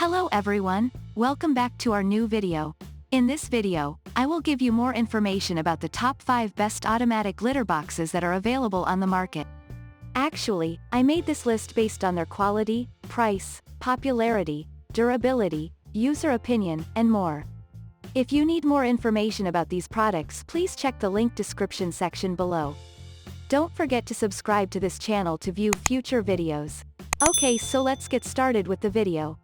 Hello everyone, welcome back to our new video. In this video, I will give you more information about the top 5 best automatic litter boxes that are available on the market. Actually, I made this list based on their quality, price, popularity, durability, user opinion, and more. If you need more information about these products, please check the link description section below. Don't forget to subscribe to this channel to view future videos. Okay, so let's get started with the video.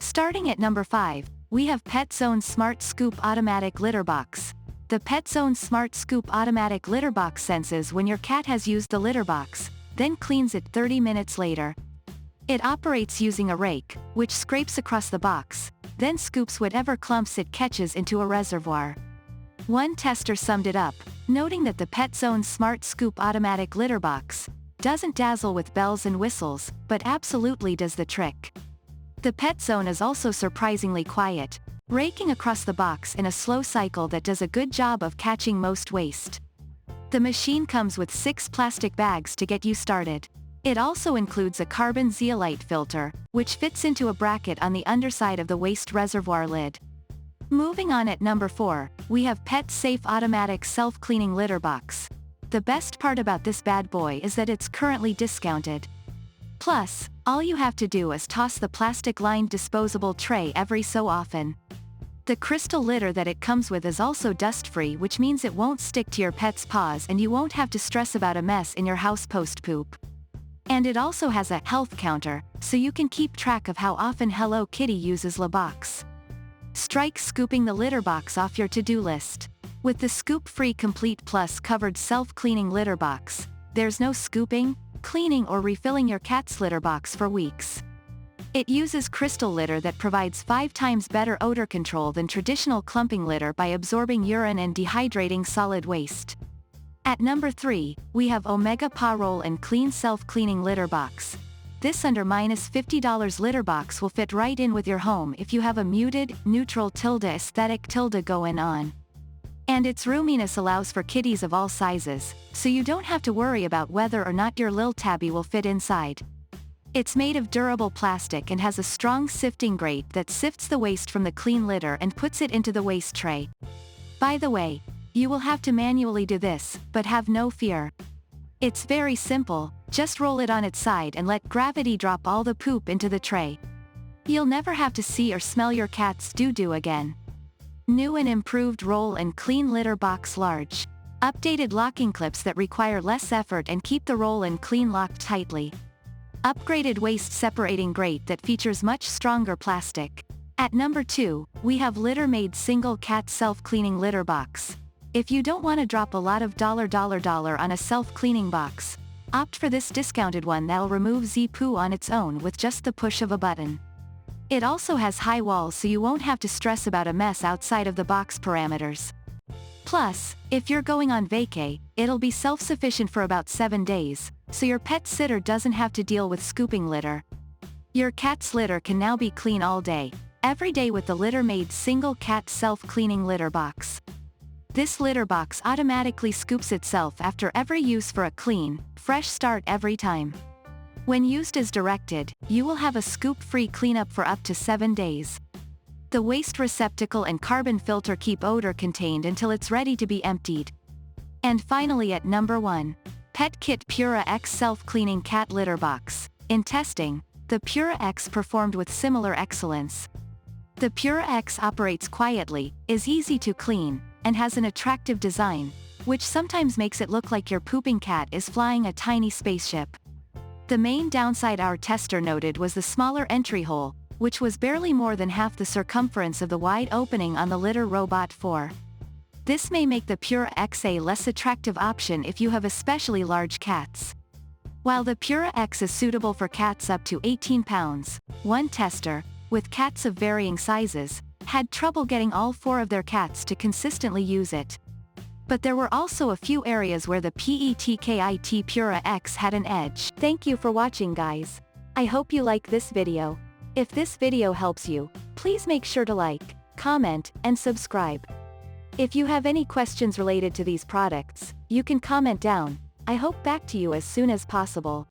Starting at number 5, we have Petzone Smart Scoop Automatic Litter Box. The Petzone Smart Scoop Automatic Litter Box senses when your cat has used the litter box, then cleans it 30 minutes later. It operates using a rake, which scrapes across the box, then scoops whatever clumps it catches into a reservoir. One tester summed it up, noting that the Petzone Smart Scoop Automatic Litter Box doesn't dazzle with bells and whistles, but absolutely does the trick. The Petzone is also surprisingly quiet, raking across the box in a slow cycle that does a good job of catching most waste. The machine comes with 6 plastic bags to get you started. It also includes a carbon zeolite filter, which fits into a bracket on the underside of the waste reservoir lid. Moving on at number 4, we have PetSafe Automatic Self-Cleaning Litter Box. The best part about this bad boy is that it's currently discounted. Plus, all you have to do is toss the plastic-lined disposable tray every so often. The crystal litter that it comes with is also dust-free, which means it won't stick to your pet's paws and you won't have to stress about a mess in your house post-poop. And it also has a health counter, so you can keep track of how often Hello Kitty uses the box. Strike scooping the litter box off your to-do list. With the Scoop-Free Complete Plus covered self-cleaning litter box, there's no scooping, cleaning or refilling your cat's litter box for weeks. It uses crystal litter that provides 5 times better odor control than traditional clumping litter by absorbing urine and dehydrating solid waste. At number 3, we have Omega Pyrol and Clean Self-Cleaning Litter Box. This under -$50 litter box will fit right in with your home if you have a muted, neutral aesthetic going on. And its roominess allows for kitties of all sizes, so you don't have to worry about whether or not your lil tabby will fit inside. It's made of durable plastic and has a strong sifting grate that sifts the waste from the clean litter and puts it into the waste tray. By the way, you will have to manually do this, but have no fear. It's very simple, just roll it on its side and let gravity drop all the poop into the tray. You'll never have to see or smell your cat's doo-doo again. New and improved Roll and Clean Litter Box Large. Updated locking clips that require less effort and keep the Roll and Clean locked tightly. Upgraded waste separating grate that features much stronger plastic. At number 2, we have Litter Made Single Cat Self-Cleaning Litter Box. If you don't want to drop a lot of dollar on a self-cleaning box, opt for this discounted one that'll remove Z-poo on its own with just the push of a button. It also has high walls so you won't have to stress about a mess outside of the box parameters. Plus, if you're going on vacay, it'll be self-sufficient for about 7 days, so your pet sitter doesn't have to deal with scooping litter. Your cat's litter can now be clean all day, every day with the Litter Made Single Cat Self-Cleaning Litter Box. This litter box automatically scoops itself after every use for a clean, fresh start every time. When used as directed, you will have a scoop-free cleanup for up to 7 days. The waste receptacle and carbon filter keep odor contained until it's ready to be emptied. And finally at number 1, PetKit PuraX Self-Cleaning Cat Litter Box. In testing, the PuraX performed with similar excellence. The PuraX operates quietly, is easy to clean, and has an attractive design, which sometimes makes it look like your pooping cat is flying a tiny spaceship. The main downside our tester noted was the smaller entry hole, which was barely more than half the circumference of the wide opening on the Litter Robot 4. This may make the PuraX a less attractive option if you have especially large cats. While the PuraX is suitable for cats up to 18 pounds, one tester, with cats of varying sizes, had trouble getting all 4 of their cats to consistently use it. But there were also a few areas where the PetKit PuraX had an edge. Thank you for watching, guys. I hope you like this video. If this video helps you, please make sure to like, comment, and subscribe. If you have any questions related to these products, you can comment down. I hope back to you as soon as possible.